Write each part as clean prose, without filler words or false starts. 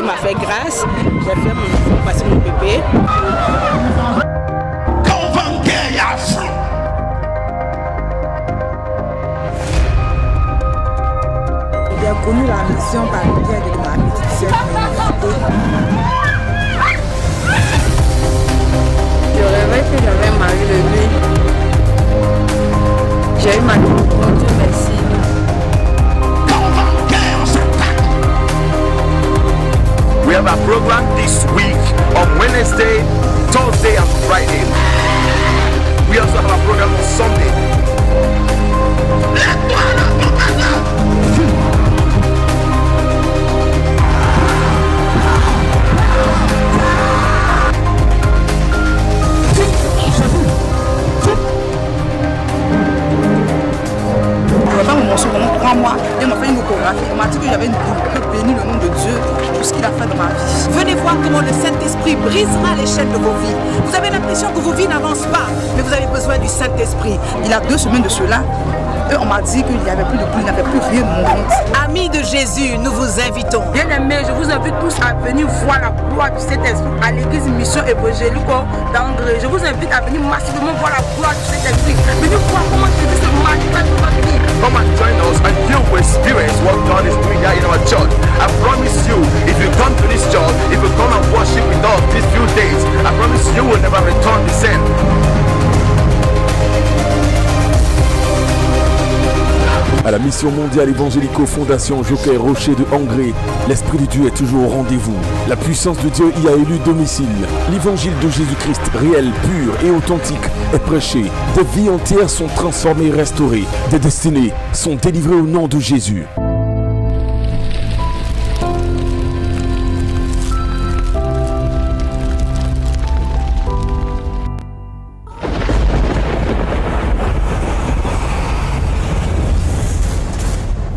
m'a fait grâce. J'ai fait mon passer mon bébé. J'ai connu la mission par le biais de ma petite sœur. Je rêvais que j'avais un mari de nuit. J'ai eu ma vie. Oh Dieu merci. We have a program this week on Wednesday, Thursday and Friday. We also have a program on Sunday. Pendant 3 mois, il m'a fait une échographie. Il m'a dit que j'avais une boule. Béni le nom de Dieu pour ce qu'il a fait dans ma vie. Venez voir comment le Saint-Esprit brisera les chaînes de vos vies. Vous avez l'impression que vos vies n'avancent pas, mais vous avez besoin du Saint-Esprit. Il y a 2 semaines de cela, on m'a dit qu'il n'y avait plus de boule, il n'y avait plus rien de mon compte. Amis de Jésus, nous vous invitons. Bien-aimés, je vous invite tous à venir voir la gloire du Saint-Esprit à l'église Mission Évangélique d'Angré. Je vous invite à venir massivement voir la gloire du Saint-Esprit. Venez voir comment Jésus se manifeste dans votre vie. Come and join us and you will experience what God is doing here in our church. I promise you, if you come to this church, if you come and worship with us these few days, I promise you will never return the same. À la mission mondiale évangélico-fondation Joker Rocher de Angré, l'Esprit de Dieu est toujours au rendez-vous. La puissance de Dieu y a élu domicile. L'évangile de Jésus-Christ, réel, pur et authentique, est prêché. Des vies entières sont transformées et restaurées. Des destinées sont délivrées au nom de Jésus.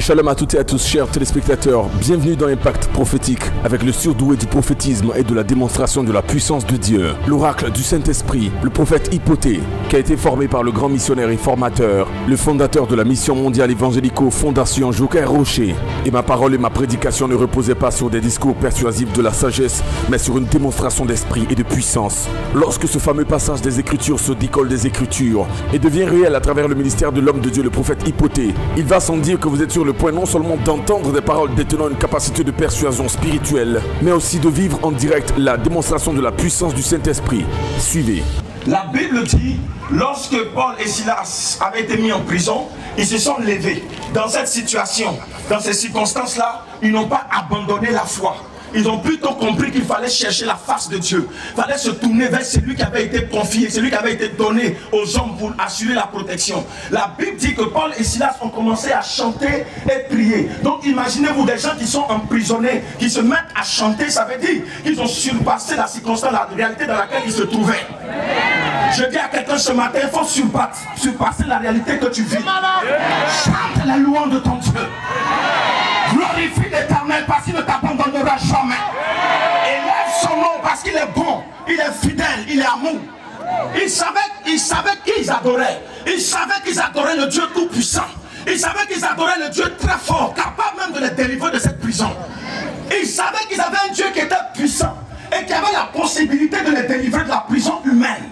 Shalom à toutes et à tous, chers téléspectateurs. Bienvenue dans Impact Prophétique, avec le surdoué du prophétisme et de la démonstration de la puissance de Dieu. L'oracle du Saint-Esprit, le prophète Hypothée, qui a été formé par le grand missionnaire et formateur, le fondateur de la mission mondiale évangélico-fondation Joker Rocher. Et ma parole et ma prédication ne reposaient pas sur des discours persuasifs de la sagesse, mais sur une démonstration d'esprit et de puissance. Lorsque ce fameux passage des Écritures se décolle des Écritures et devient réel à travers le ministère de l'homme de Dieu, le prophète Hypothée, il va sans dire que vous êtes sur le point non seulement d'entendre des paroles détenant une capacité de persuasion spirituelle, mais aussi de vivre en direct la démonstration de la puissance du Saint-Esprit. Suivez. La Bible dit, lorsque Paul et Silas avaient été mis en prison, ils se sont levés. Dans cette situation, dans ces circonstances-là, ils n'ont pas abandonné la foi. Ils ont plutôt compris qu'il fallait chercher la face de Dieu. Il fallait se tourner vers celui qui avait été confié, celui qui avait été donné aux hommes pour assurer la protection. La Bible dit que Paul et Silas ont commencé à chanter et prier. Donc imaginez-vous des gens qui sont emprisonnés, qui se mettent à chanter, ça veut dire qu'ils ont surpassé la circonstance, la réalité dans laquelle ils se trouvaient. Je dis à quelqu'un ce matin, il faut surpasser la réalité que tu vis. Chante la louange de ton Dieu. Glorifie l'Éternel parce qu'il ne t'abandonnera jamais. Élève son nom parce qu'il est bon, il est fidèle, il est amour. Ils savaient qu'ils adoraient. Ils savaient qu'ils adoraient le Dieu tout-puissant. Ils savaient qu'ils adoraient le Dieu très fort, capable même de les délivrer de cette prison. Ils savaient qu'ils avaient un Dieu qui était puissant et qui avait la possibilité de les délivrer de la prison humaine.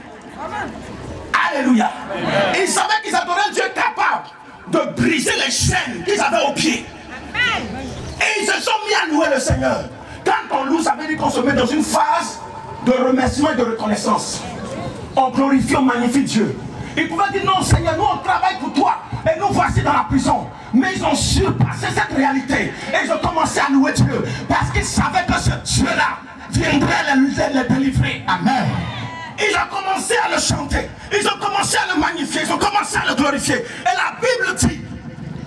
Alléluia. Ils savaient qu'ils adoraient un Dieu capable de briser les chaînes qu'ils avaient aux pieds. Et ils se sont mis à louer le Seigneur. Quand on loue, ça veut dire qu'on se met dans une phase de remerciement et de reconnaissance. On glorifie, on magnifie Dieu. Ils pouvaient dire non Seigneur, nous on travaille pour toi et nous voici dans la prison. Mais ils ont surpassé cette réalité et ils ont commencé à louer Dieu parce qu'ils savaient que ce Dieu-là viendrait les délivrer. Amen. Ils ont commencé à le chanter, ils ont commencé à le magnifier, ils ont commencé à le glorifier. Et la Bible dit,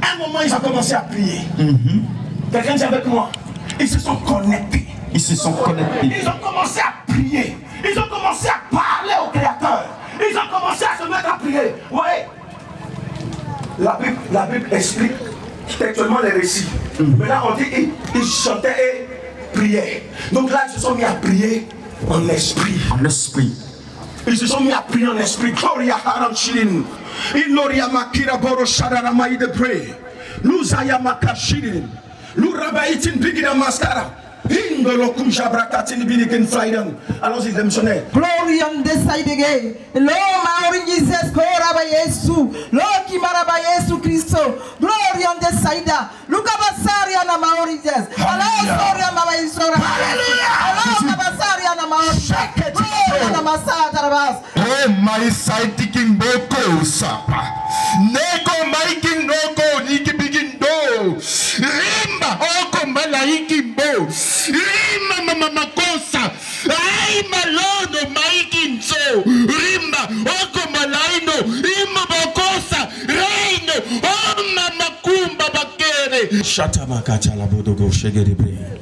à un moment ils ont commencé à prier. Quelqu'un dit avec moi, ils se sont connectés. Ils se sont connectés. Ils ont commencé à prier. Ils ont commencé à parler au Créateur. Ils ont commencé à se mettre à prier. Vous voyez, la Bible explique textuellement les récits. Mais là on dit ils chantaient et priaient. Donc là ils se sont mis à prier en esprit. En esprit. Ils se sont mis à prier en esprit. Gloria haram shilin. Inoria makira boro shadara maïde pray. Nous ayama kashilin. Nous rabaitin bigida maskara. Allons-y, les missionnaires. Gloriam de Saïdege, l'homme a organisé Koraba Yesu, l'homme qui maraba Yesu Christo, Gloriam de Saïda, Lukabasaria na Maorides, alors Soria Maïsora, alors Kabasaria na Maorides, Gloria na Massatarabas. Oh, my sighting in Boko Sapa, Neko Maikin Noko, Niki Bigin Do, Rimba, Oko Malaikin Bo, Rimba Mamakosa, Ai Malono Maikin So, Rimba, Oko Malaino, Rimba Bakosa, Reino, Oh Mamakumba Bakere, Shatamakacha la Bodogo, Shegeribre.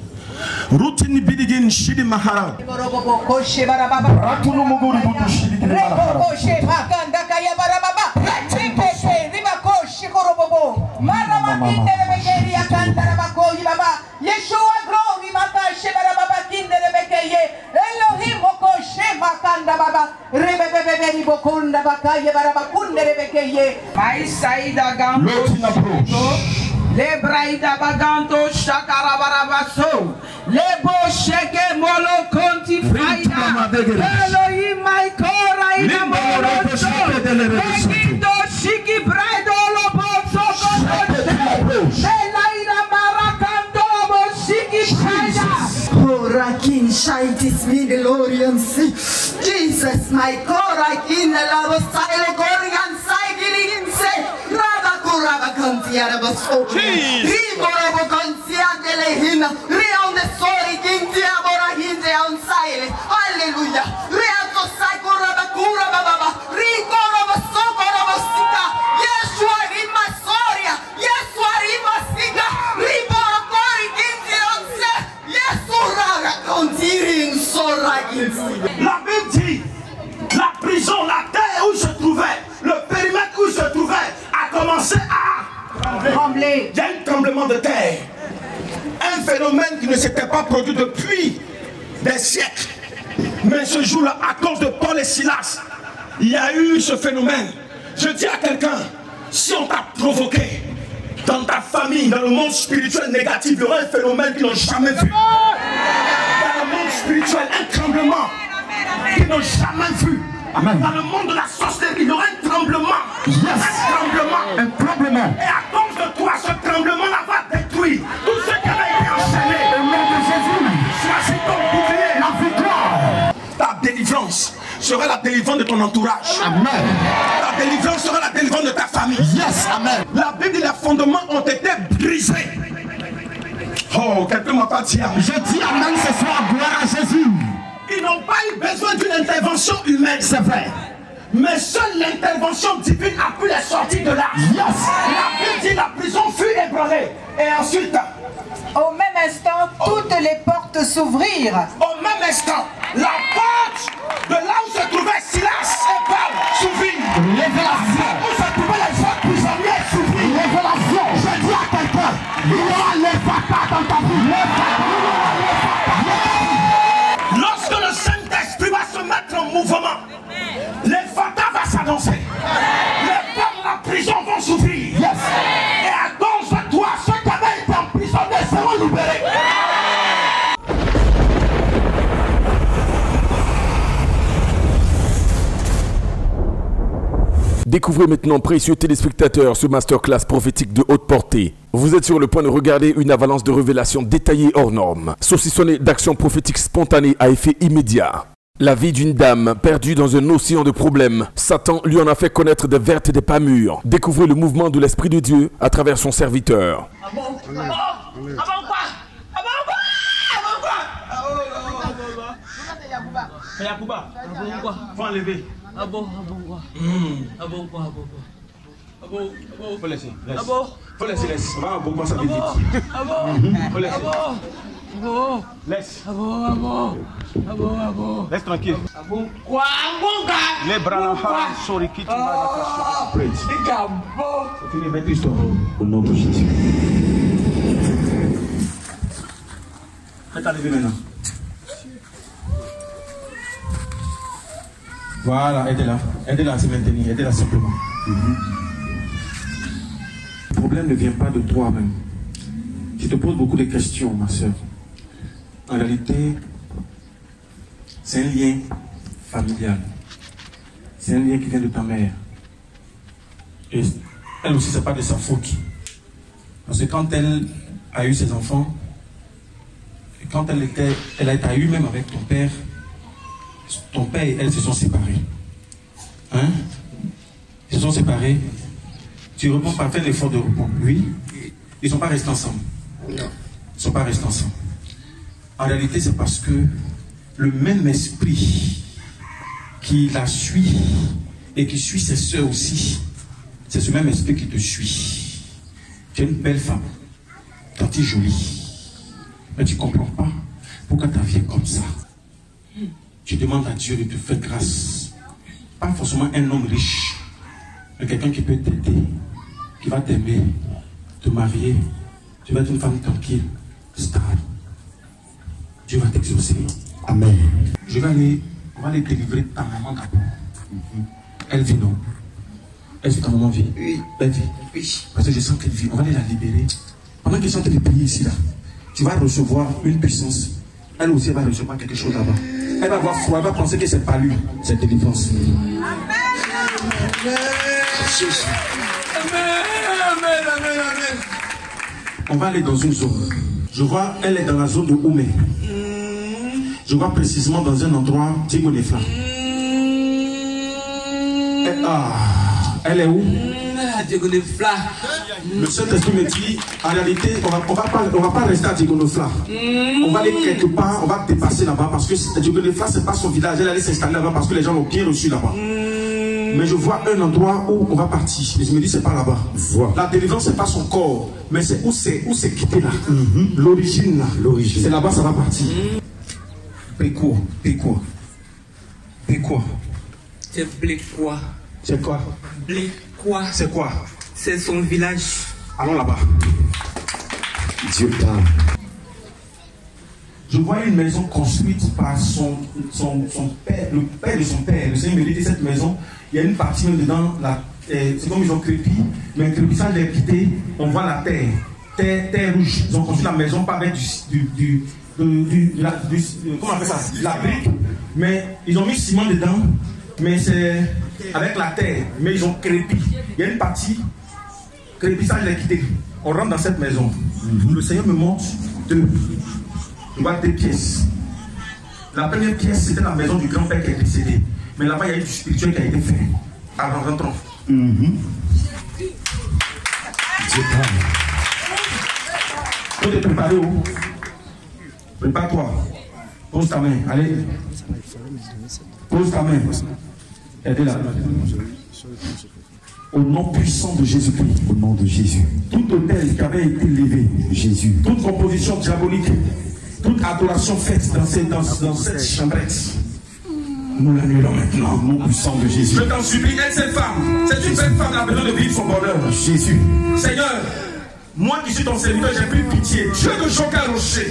Routine Bidigin Shidi Mahara. Koshe Barababa, Ratuno Muguri Butu Shidi Mahara. Koshe Makanda Kaya Barababa, Rikeke, Ribakoshe Korobobo, Marabakinde Rebekeri, Akantarabako Yibaba, Yeshua Glory Makashe Barababa Kinde Rebekeye, Elohim Okoshe Makanda Baba, Rebebeberi Bokunda Bakaye Barabakunde Rebekeye, Maisaida Gambo. Le braïda baganto shakarabaso, le bosheke molo conti faida, Elohim my cora in a molo, Begindo shiki braido lo boso, Elaida maracanto shiki faida. Korakin shaitis midilorian si, Jesus my korakin lavo silo gorian saigirin se, Rabakura Kantia Basso, Rigorabo Kantia de Lehina, Rion de Sori Kintia Borahinde on Sile, Alleluia, Riato Sakura Bakura Baba, Rigorabo Socorabo Sika, Yeshua Rima Soria, Yeshua Rima Sika, Riboro Kori Kintia on Se, Yeshua Kantirin Sora Kintia. La Bible dit, la prison, la terre où se trouvait, le périmètre où se trouvait, a commencé à trembler. Il y a eu un tremblement de terre. Un phénomène qui ne s'était pas produit depuis des siècles. Mais ce jour-là, à cause de Paul et Silas, il y a eu ce phénomène. Je dis à quelqu'un, si on t'a provoqué dans ta famille, dans le monde spirituel négatif, il y aura un phénomène qu'ils n'ont jamais vu. Dans le monde spirituel, un tremblement qu'ils n'ont jamais vu. Amen. Dans le monde de la sorcellerie, il y aura un tremblement. Yes. Un tremblement. Un tremblement. Et à cause de toi, ce tremblement-là va détruire tout ce qui avait été enchaîné. Au nom de Jésus. Choisis ton bouclier. La victoire. Ta délivrance sera la délivrance de ton entourage. Amen. Ta délivrance sera la délivrance de ta famille. Yes. Amen. La Bible dit les fondements ont été brisés. Oh, quelqu'un m'a pas dit amen. Je dis amen ce soir, gloire à Jésus. Ils n'ont pas eu besoin d'une intervention humaine, c'est vrai. Mais seule l'intervention divine a pu les sortir de là. Yes. La Bible dit la prison fut ébranlée. Et ensuite, au même instant, toutes les portes s'ouvrirent. Au même instant, la porte de là où se trouvaient Silas et Paul s'ouvrit. Révélation. Où se trouvaient les autres prisonniers s'ouvrit. Révélation. Je dis à quelqu'un, il y aura les fatas dans ta vie. Lorsque le Saint-Esprit va se mettre en mouvement, les fatas vont s'annoncer. Les portes de la prison vont s'ouvrir. Yes. Et à cause de toi, ceux qui avaient été emprisonnés seront libérés. Découvrez maintenant, précieux téléspectateurs, ce masterclass prophétique de haute portée. Vous êtes sur le point de regarder une avalanche de révélations détaillées hors normes, saucissonnées d'actions prophétiques spontanées à effet immédiat. La vie d'une dame perdue dans un océan de problèmes. Satan lui en a fait connaître des vertes et des pas mûres. Découvrez le mouvement de l'Esprit de Dieu à travers son serviteur. Faut enlever. Faut laisser. Faut laisser. Va, pourquoi ça vite. Faut laisser. Laisse. Laisse tranquille. Les bras sont les quittes. C'est fini, mets l'histoire. Au nom de Jésus. Faites enlever maintenant. Voilà, aidez-la à se maintenir, aidez-la simplement. Le problème ne vient pas de toi-même. Tu te poses beaucoup de questions, ma soeur. En réalité, c'est un lien familial. C'est un lien qui vient de ta mère. Et elle aussi, c'est pas de sa faute. Parce que quand elle a eu ses enfants, et quand elle a été à même avec ton père et elle se sont séparés. Hein? Ils se sont séparés. Tu réponds par faire l'effort de repos. Oui. Ils ne sont pas restés ensemble. Non. Ils ne sont pas restés ensemble. En réalité, c'est parce que le même esprit qui la suit et qui suit ses soeurs aussi, c'est ce même esprit qui te suit. Tu es une belle femme. Tu es jolie. Mais tu ne comprends pas pourquoi ta vie est comme ça. Tu demandes à Dieu de te faire grâce. Pas forcément un homme riche, mais quelqu'un qui peut t'aider, qui va t'aimer, te marier. Tu vas être une femme tranquille, stable. Dieu va t'exaucer. Amen. On va aller délivrer ta maman d'abord. Elle vit, non? Est-ce que ta maman vit? Oui. Elle vit? Oui. Parce que je sens qu'elle vit. On va aller la libérer. Pendant qu'ils sont en train de prier ici, là, tu vas recevoir une puissance. Elle aussi va recevoir quelque chose là-bas. Elle va avoir froid, elle va penser que c'est pas lui, cette délivrance. Amen. Amen. On va aller dans une zone. Je vois, elle est dans la zone de Oumé. Je vois précisément dans un endroit, Tigonefla. Elle est où? Le Saint-Esprit me dit, en réalité, on va pas rester à Tigonefla. On va aller quelque part, on va dépasser là-bas parce que Tigonefla, c'est pas son village. Elle allait s'installer là-bas parce que les gens l'ont bien reçu là-bas. Mais je vois un endroit où on va partir. Et je me dis, c'est pas là-bas. La délivrance, c'est pas son corps, mais c'est où c'est quitté là. L'origine là. C'est là-bas, ça va partir. C'est quoi? C'est blé quoi? C'est quoi? Blé quoi? C'est quoi? C'est son village. Allons là-bas. Dieu parle. Je vois une maison construite par son père, le père de son père. Le Seigneur me dit cette maison, il y a une partie même dedans, c'est comme ils ont crépi, mais un crépissage est quitté, on voit la terre rouge. Ils ont construit la maison pas avec comment on appelle ça? La brique, mais ils ont mis ciment dedans, mais c'est avec la terre, mais ils ont crépi. Il y a une partie, crépissage est quitté. On rentre dans cette maison. Le Seigneur me montre deux pièces. La première pièce, c'était la maison du grand-père qui est décédé. Mais là-bas, il y a eu du spirituel qui a été fait. Alors, rentrons. Dieu parle. Tu te préparer où? Prépare-toi. Pose ta main. Allez. Pose ta main. Aidez-la. Au nom puissant de Jésus-Christ. Au nom de Jésus. Tout autel qui avait été levé. Jésus. Toute composition diabolique. Toute adoration faite dans cette chambrette. Nous l'annulons maintenant. Au nom puissant de Jésus. Je t'en supplie, aide cette femme. C'est une belle femme qui a besoin de vivre son bonheur. Jésus. Seigneur. Moi qui suis ton serviteur, j'ai pris pitié. Dieu de Joca Rocher.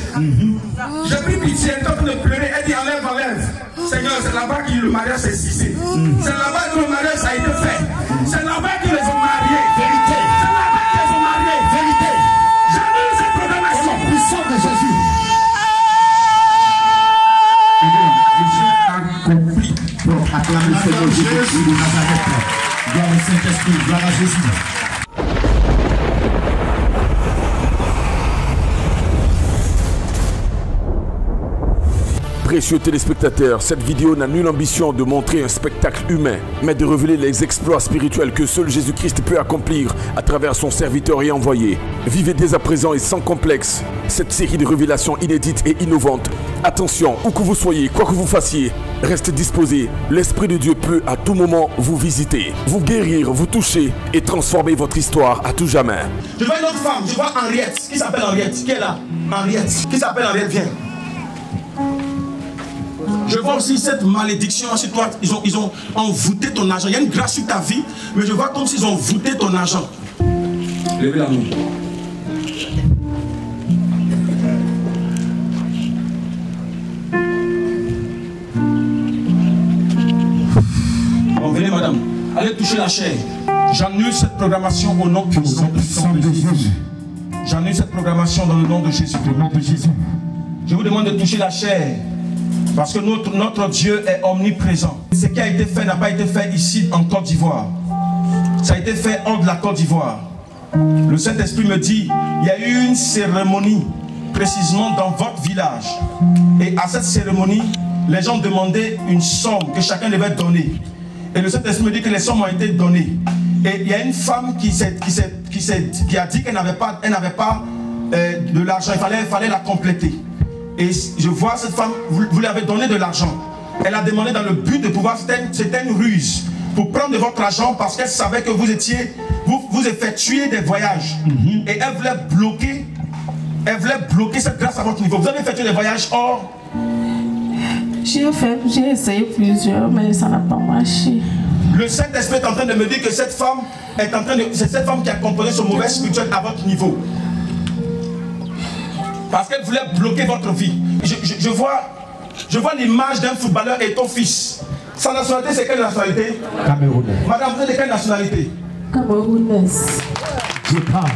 J'ai pris pitié, elle est en train de pleurer. Elle dit enlève. Seigneur, c'est là-bas que le mariage s'est cissé. C'est là-bas que le mariage a été fait. C'est là-bas qu'ils les ont mariés. Vérité. C'est là-bas qu'ils les ont mariés. Vérité. J'annule cette programmation. Au puissant de Jésus. Accompli. Pour acclamer le Seigneur Jésus de Nazareth. Gloire au Saint-Esprit, gloire à Jésus. Précieux téléspectateurs, cette vidéo n'a nulle ambition de montrer un spectacle humain, mais de révéler les exploits spirituels que seul Jésus-Christ peut accomplir à travers son serviteur et envoyé. Vivez dès à présent et sans complexe cette série de révélations inédites et innovantes. Attention, où que vous soyez, quoi que vous fassiez, restez disposés. L'Esprit de Dieu peut à tout moment vous visiter, vous guérir, vous toucher et transformer votre histoire à tout jamais. Je vois une autre femme, je vois Henriette, qui s'appelle Henriette, qui est là? Henriette, qui s'appelle Henriette, viens. Je vois aussi cette malédiction sur toi. Ils ont envoûté ton argent. Il y a une grâce sur ta vie, mais je vois comme s'ils ont envoûté ton argent. Levez la main. Bon, venez madame. Allez toucher la chair. J'annule cette programmation au nom puissant de Jésus. J'annule cette programmation dans le nom de Jésus. Au nom de Jésus. Je vous demande de toucher la chair. Parce que notre Dieu est omniprésent. Ce qui a été fait n'a pas été fait ici en Côte d'Ivoire. Ça a été fait hors de la Côte d'Ivoire. Le Saint-Esprit me dit, il y a eu une cérémonie précisément dans votre village. Et à cette cérémonie, les gens demandaient une somme que chacun devait donner. Et le Saint-Esprit me dit que les sommes ont été données. Et il y a une femme qui a dit qu'elle n'avait pas de l'argent. Il fallait la compléter. Et je vois cette femme, vous lui avez donné de l'argent. Elle a demandé dans le but de pouvoir, c'était une ruse, pour prendre de votre argent parce qu'elle savait que vous effectuez des voyages. Et elle voulait bloquer cette grâce à votre niveau. Vous avez effectué des voyages hors? J'ai essayé plusieurs, mais ça n'a pas marché. Le Saint-Esprit est en train de me dire que cette femme c'est cette femme qui a composé ce mauvais spirituel à votre niveau. Parce qu'elle voulait bloquer votre vie. Je vois l'image d'un footballeur et ton fils. Sa nationalité, c'est quelle nationalité? Camerounais. Madame, vous êtes de quelle nationalité? Camerounaise. Je parle.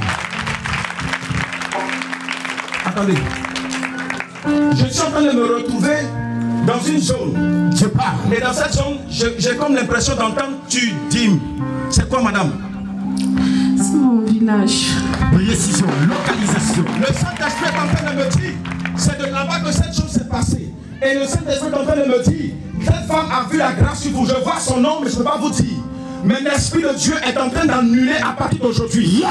Attendez. Je suis en train de me retrouver dans une zone. Je parle. Et dans cette zone, j'ai comme l'impression d'entendre tu dîmes. C'est quoi, madame? C'est mon village. Précision, localisation. Le Saint-Esprit est en train de me dire, c'est de là-bas que cette chose s'est passée. Et le Saint-Esprit est en train de me dire, cette femme a vu la grâce sur vous. Je vois son nom, mais je ne peux pas vous dire. Mais l'Esprit de Dieu est en train d'annuler à partir d'aujourd'hui.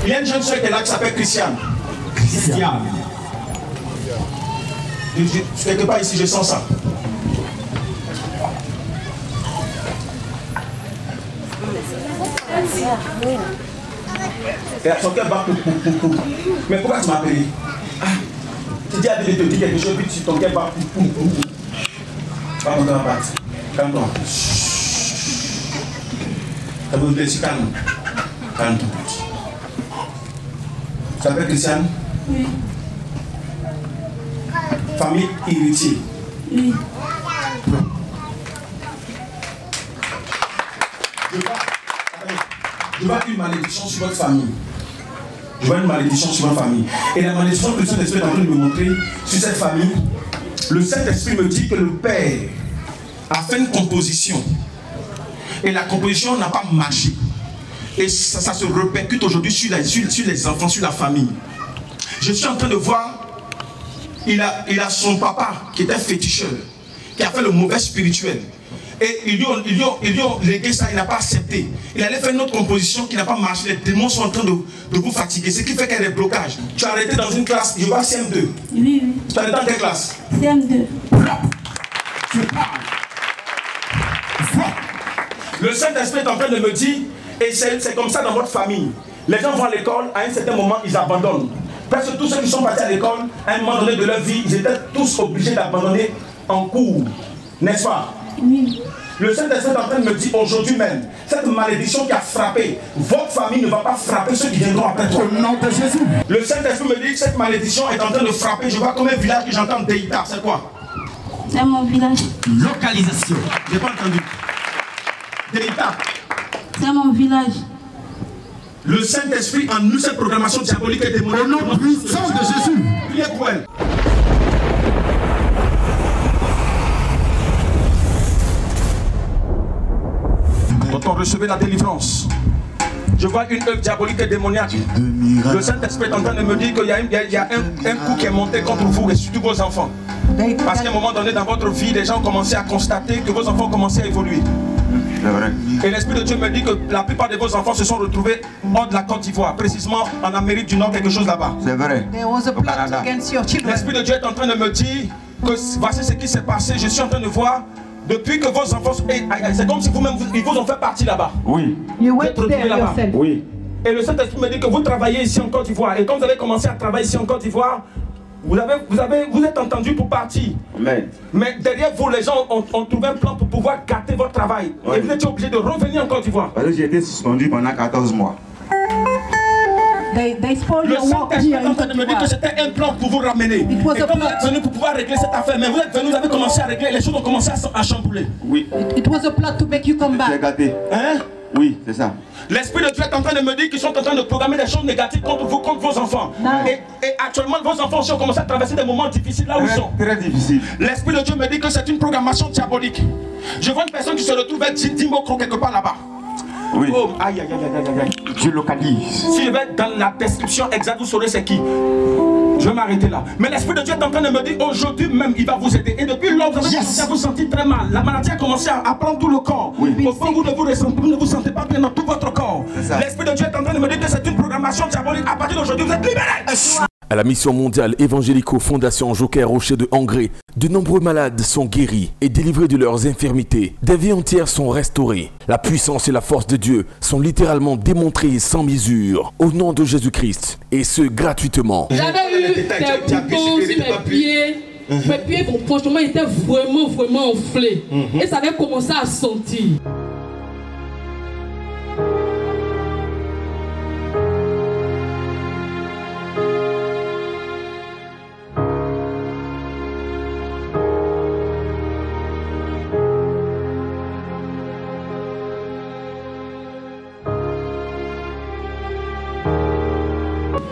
Il y a une jeune soeur qui est là qui s'appelle Christiane. Christiane. Quelque part ici, je sens ça. Et à son cœur bat pou. Mais pourquoi tu m'as appelé? Tu dis à Dieu de te dire quelque chose, puis ton cœur bat pou. Va monter la patte. Calme-toi. Ça veut dire calme. Calme-toi. Tu t'appelles Christiane? Oui. Famille héritier? Oui. Je vois une malédiction sur votre famille. Je vois une malédiction sur votre famille. Et la malédiction que le Saint-Esprit est en train de me montrer sur cette famille, le Saint-Esprit me dit que le Père a fait une composition. Et la composition n'a pas marché. Et ça se répercute aujourd'hui sur les enfants, sur la famille. Je suis en train de voir, il a son papa qui était féticheur, qui a fait le mauvais spirituel. Et ils lui ont légué ça, il n'a pas accepté. Il allait faire une autre composition qui n'a pas marché. Les démons sont en train de vous fatiguer. Ce qui fait qu'il y a des blocages. Tu as arrêté dans une classe, je vois CM2. Oui. Tu as arrêté dans quelle classe? CM2. Tu parles. Le Saint-Esprit est en train de me dire, et c'est comme ça dans votre famille. Les gens vont à l'école, à un certain moment, ils abandonnent. Presque tous ceux qui sont partis à l'école, à un moment donné de leur vie, ils étaient tous obligés d'abandonner en cours. N'est-ce pas? Oui. Le Saint-Esprit est en train de me dire aujourd'hui même, cette malédiction qui a frappé, votre famille ne va pas frapper ceux qui viendront après toi. Au nom de Jésus. Le Saint-Esprit me dit que cette malédiction est en train de frapper. Je vois comme un village que j'entends Deïta. C'est quoi? C'est mon village. Localisation. J'ai pas entendu. Deïta. C'est mon village. Le Saint-Esprit annule cette programmation diabolique et démoniaque. Au nom puissant de Jésus. Priez pour elle. Quand on recevait la délivrance, je vois une œuvre diabolique et démoniaque. Le Saint-Esprit est en train de me dire qu'il y a un coup qui est monté contre vous et surtout vos enfants. Parce qu'à un moment donné dans votre vie, les gens ont commencé à constater que vos enfants ont commencé à évoluer. Et l'Esprit de Dieu me dit que la plupart de vos enfants se sont retrouvés hors de la Côte d'Ivoire, précisément en Amérique du Nord, quelque chose là-bas. C'est vrai. L'Esprit de Dieu est en train de me dire que voici ce qui s'est passé. Je suis en train de voir. Depuis que vos enfants... C'est comme si vous-même, ils vous ont fait partie là-bas. Oui. Vous êtes retrouvés là-bas. Oui. Et le Saint-Esprit me dit que vous travaillez ici en Côte d'Ivoire. Et quand vous avez commencé à travailler ici en Côte d'Ivoire, vous êtes entendu pour partir. Amen. Mais derrière vous, les gens ont trouvé un plan pour pouvoir gâter votre travail. Oui. Et vous étiez obligé de revenir en Côte d'Ivoire. Parce que j'ai été suspendu pendant 14 mois. Le Saint-Esprit est en train de me dire que c'était un plan pour vous ramener. Et comme vous êtes venu pour pouvoir régler cette affaire, mais vous êtes venu, vous avez commencé à régler, les choses ont commencé à chambouler. Oui. It was a plot to make you come back. J'ai gâté. Hein? Oui, c'est ça. L'Esprit de Dieu est en train de me dire qu'ils sont en train de programmer des choses négatives contre vous, contre vos enfants. Et actuellement, vos enfants aussi ont commencé à traverser des moments difficiles là où ils sont. Très difficile. L'Esprit de Dieu me dit que c'est une programmation diabolique. Je vois une personne qui se retrouve avec 10 mots quelque part là-bas. Oui. Oh, aïe, aïe, aïe, aïe, aïe. Je localise. Si je vais dans la description exacte, vous saurez c'est qui. Je vais m'arrêter là. Mais l'Esprit de Dieu est en train de me dire aujourd'hui même, il va vous aider. Et depuis lors, vous avez commencé à vous sentir très mal. La maladie a commencé à prendre tout le corps. Oui. Au fond, vous ne vous sentez pas bien dans tout votre corps. L'Esprit de Dieu est en train de me dire que c'est une programmation diabolique. À partir d'aujourd'hui, vous êtes libérés. À la mission mondiale Évangélico-Fondation Joker Rocher de Hongrie, de nombreux malades sont guéris et délivrés de leurs infirmités. Des vies entières sont restaurées. La puissance et la force de Dieu sont littéralement démontrées sans mesure au nom de Jésus-Christ, et ce gratuitement. J'avais eu des boutons sur mes pieds. Mes pieds, franchement, étaient vraiment enflés. Et ça avait commencé à sentir.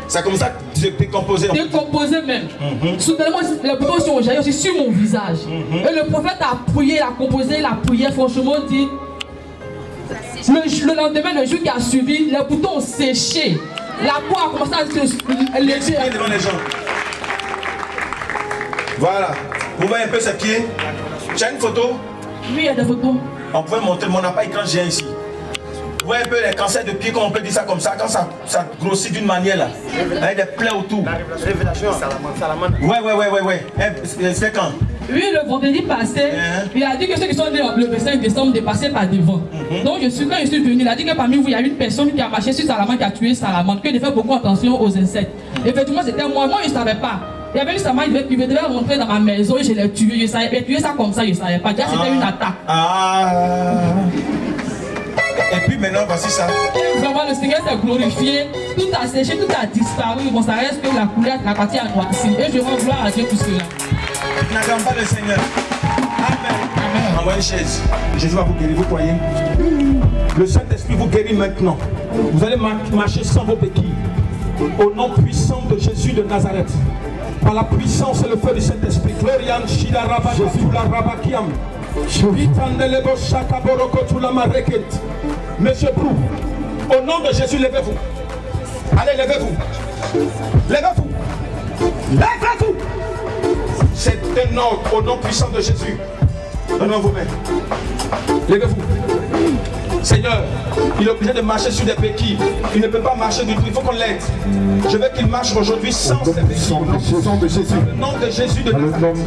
Ça commence à se décomposer. Décomposer même. Soudainement, les boutons sont jaillis aussi sur mon visage. Et le prophète a prié, il a composé la prière, franchement dit. Le lendemain, le jour qui a suivi, les boutons ont séché. La peau a commencé à se léger. Devant les gens. Voilà. Vous voyez un peu ses pieds. Tu as une photo? Oui, il y a des photos. On pouvait montrer, mais on n'a pas écran géant ici. Vous voyez un peu les cancers de pied, quand on peut dire ça comme ça, quand ça grossit d'une manière là, avec des plaies autour. Révélation, Salamane. Ouais. C'est quand? Oui, le vendredi passé, il a dit que ceux qui sont nés le 25 décembre dépassaient par devant. Donc quand je suis venu, il a dit que parmi vous, il y a une personne qui a marché sur Salamane, qui a tué Salamane, qu'il fait beaucoup attention aux insectes. Effectivement, c'était moi. Moi, je ne savais pas. Il y avait une Salamane, il devait rentrer dans ma maison et je l'ai tué. Je savais tuer ça comme ça, je ne savais pas. Déjà, c'était une attaque. Et puis maintenant, voici ça. Vraiment, le Seigneur s'est glorifié. Tout a séché, tout a disparu. Bon, ça reste que la couleur, la partie a noirci. Et je rends gloire à Dieu pour cela. N'attends pas le Seigneur. Amen. Envoyez une chaise. Jésus va vous guérir, vous croyez? Le Saint-Esprit vous guérit maintenant. Vous allez marcher sans vos béquilles. Au nom puissant de Jésus de Nazareth. Par la puissance et le feu du Saint-Esprit. Glorian Shida Rabakatula Rabakiam. Monsieur Prou, au nom de Jésus, levez-vous. Allez, levez-vous. Levez-vous. Levez-vous. C'est un ordre au nom puissant de Jésus. Donnez vos mains. Levez-vous. Seigneur, il est obligé de marcher sur des béquilles. Il ne peut pas marcher du tout. Il faut qu'on l'aide. Je veux qu'il marche aujourd'hui sans ses béquilles. Au nom de Jésus. Au nom de Jésus de Nazareth.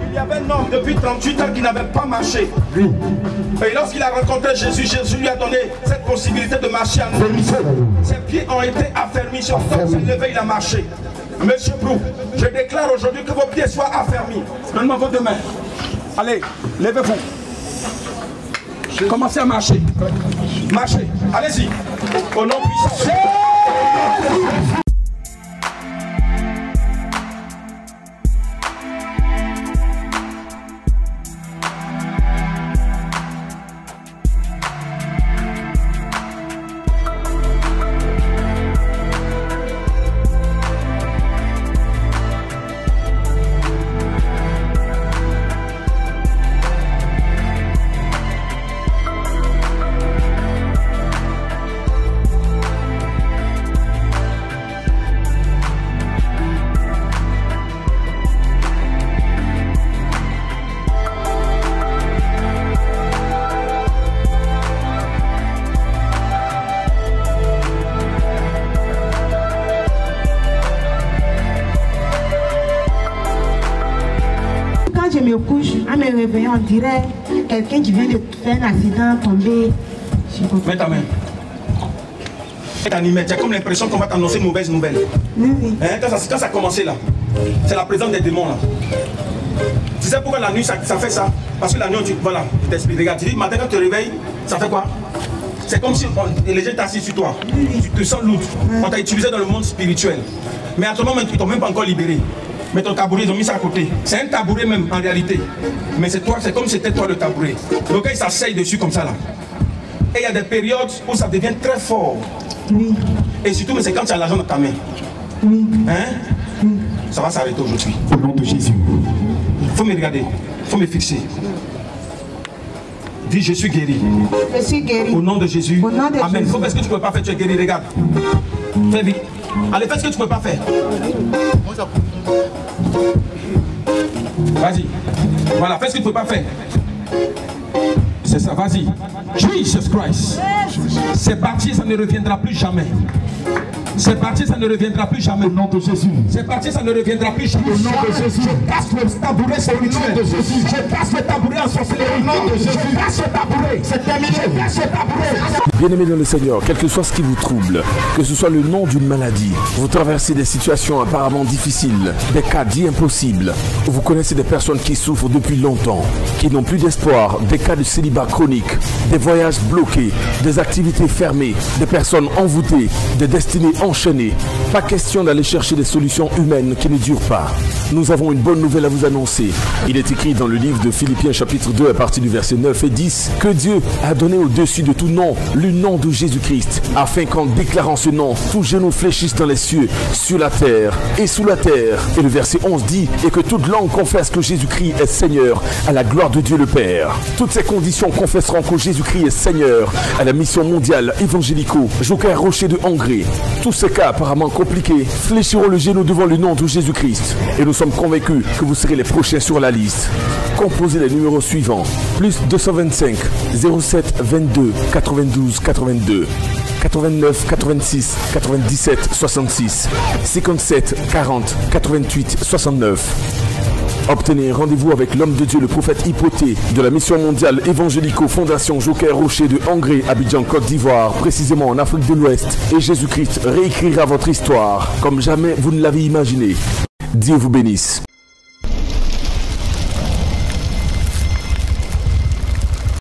Il y avait un homme depuis 38 ans qui n'avait pas marché. Et lorsqu'il a rencontré Jésus, Jésus lui a donné cette possibilité de marcher à nouveau. Ses pieds ont été affermis. Sur son s'est levé, il a marché. Monsieur Prou, je déclare aujourd'hui que vos pieds soient affermis. Donne-moi vos deux mains. Allez, levez-vous. Commencez à marcher. Marchez. Allez-y. Au nom puissant de je me couche, en me réveillant, on dirait quelqu'un qui vient de faire un accident, tomber. Mets ta main. Tu as comme l'impression qu'on va t'annoncer une mauvaise nouvelle. Oui. Quand ça a commencé là, c'est la présence des démons là. Tu sais pourquoi la nuit ça fait ça? Parce que la nuit, voilà, je t'explique. Regarde, tu dis, matin quand tu te réveilles, ça fait quoi? C'est comme si les gens t'assisent sur toi. Tu te sens lourd. On t'a utilisé dans le monde spirituel. Mais à ton moment, ils t'ont même pas encore libéré. Mais ton tabouret, ils ont mis ça à côté. C'est un tabouret même en réalité. Mais c'est toi, c'est comme si c'était toi le tabouret. Donc quand ils s'asseyent dessus comme ça là. Et il y a des périodes où ça devient très fort. Oui. Et surtout, mais c'est quand tu as l'argent dans ta main. Oui. Hein? Ça va s'arrêter aujourd'hui. Au nom de Jésus. Il faut me regarder. Il faut me fixer. Dis, je suis guéri. Je suis guéri. Au nom de Jésus. Au nom de Amen. Jésus. Faut faire ce que tu ne peux pas faire, tu es guéri. Regarde. Fais vite. Allez, fais ce que tu ne peux pas faire. Vas-y. Voilà, fais ce que tu ne peux pas faire. C'est ça, vas-y. Jesus Christ. C'est parti, ça ne reviendra plus jamais. C'est parti, ça ne reviendra plus jamais. Au nom de Jésus. C'est parti, ça ne reviendra plus jamais. Au nom de Jésus. Je casse le tabouret spirituel. Au nom de Jésus. Je casse le tabouret en sorcellerie. Au nom de Jésus. Je casse le tabouret. C'est terminé. Je casse le tabouret. Bien-aimés dans le Seigneur, quel que soit ce qui vous trouble, que ce soit le nom d'une maladie, vous traversez des situations apparemment difficiles, des cas dits impossibles, vous connaissez des personnes qui souffrent depuis longtemps, qui n'ont plus d'espoir, des cas de célibat chronique, des voyages bloqués, des activités fermées, des personnes envoûtées, des destinées enchaînées. Pas question d'aller chercher des solutions humaines qui ne durent pas. Nous avons une bonne nouvelle à vous annoncer. Il est écrit dans le livre de Philippiens chapitre 2 à partir du verset 9 et 10 que Dieu a donné au-dessus de tout nom le nom de Jésus-Christ, afin qu'en déclarant ce nom, tout genou fléchisse dans les cieux, sur la terre et sous la terre. Et le verset 11 dit, et que toute langue confesse que Jésus-Christ est Seigneur, à la gloire de Dieu le Père. Toutes ces conditions confesseront que Jésus-Christ est Seigneur, à la mission mondiale évangélico Joker Rocher de Hongrie. Tous ces cas apparemment compliqués fléchiront le genou devant le nom de Jésus-Christ. Et nous sommes convaincus que vous serez les prochains sur la liste. Composez les numéros suivants. Plus 225 07 22 92 82 89 86 97 66 57 40 88 69. Obtenez rendez-vous avec l'homme de Dieu, le prophète Hypothée, de la mission mondiale évangélico Fondation Joker Rocher de Hongrie, Abidjan, Côte d'Ivoire, précisément en Afrique de l'Ouest. Et Jésus-Christ réécrira votre histoire comme jamais vous ne l'avez imaginé. Dieu vous bénisse.